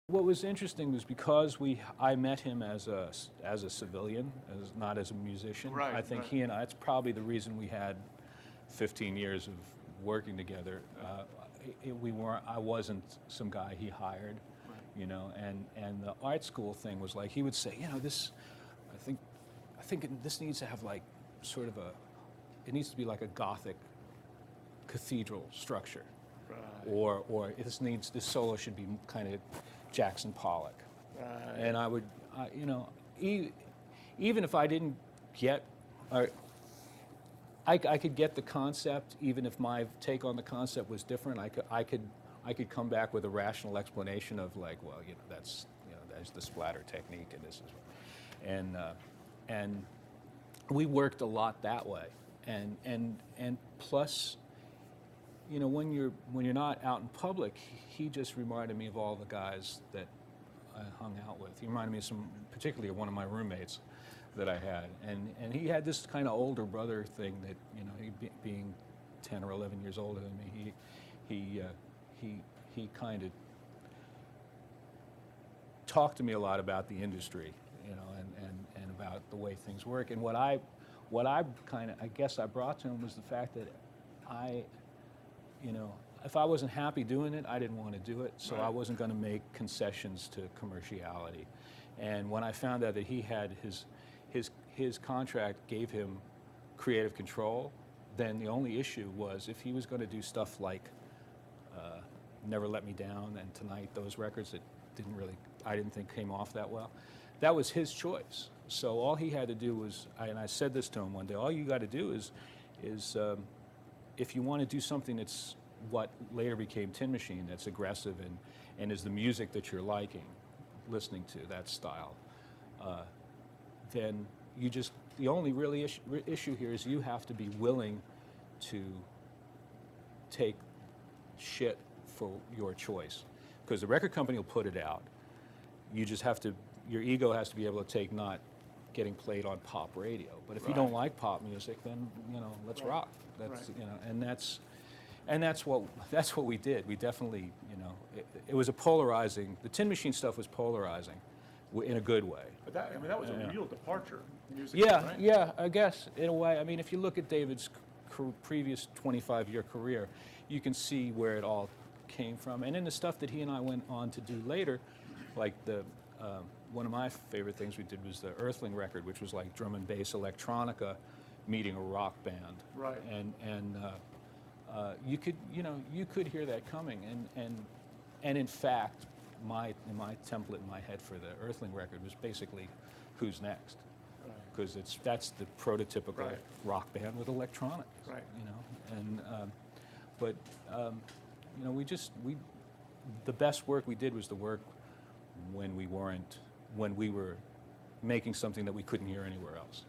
What was interesting was because I met him as a civilian, not as a musician. Right, I think right. he and I, it's probably the reason we had 15 years of working together. I wasn't some guy he hired, Right. you know, and the art school thing was like, he would say, you know, this, I think this needs to have like sort of it needs to be like a Gothic cathedral structure. Right. Or this solo should be kind of Jackson Pollock. Right. And I would, you know, even if I didn't get, or I could get the concept, even if my take on the concept was different. I could come back with a rational explanation of like, well, you know, there's the splatter technique, and this is, and we worked a lot that way, and plus, you know, when you're not out in public, he just reminded me of all the guys that I hung out with. He reminded me of particularly of one of my roommates that I had, and he had this kind of older brother thing that, you know, he being 10 or 11 years older than me, he kind of talked to me a lot about the industry, you know, and about the way things work. And what I kind of, I guess I brought to him was the fact that you know, if I wasn't happy doing it, I didn't want to do it, so Right. I wasn't going to make concessions to commerciality. And when I found out that he had his contract gave him creative control, then the only issue was if he was going to do stuff like Never Let Me Down and Tonight, those records that I didn't think came off that well, that was his choice. So all he had to do was, and I said this to him one day, all you got to do is if you want to do something that's what later became Tin Machine, that's aggressive and is the music that you're listening to, that style, then the only really issue here is you have to be willing to take shit for your choice. Because the record company will put it out. You just have to, your ego has to be able to take not getting played on pop radio. But if you Right. don't like pop music, then, you know, let's Right. rock. That's, Right. you know, and that's what we did. We definitely, you know, it was a polarizing, the Tin Machine stuff was polarizing in a good way. But that was a Yeah. real departure musically, Yeah, right? yeah, I guess, in a way. I mean, if you look at David's previous 25-year career, you can see where it all came from. And then the stuff that he and I went on to do later, like one of my favorite things we did was the Earthling record, which was like drum and bass electronica meeting a rock band. Right. And you could hear that coming. And in fact, my template in my head for the Earthling record was basically Who's Next, because that's the prototypical Right. rock band with electronics. Right. You know, and you know, the best work we did was the work when we were making something that we couldn't hear anywhere else.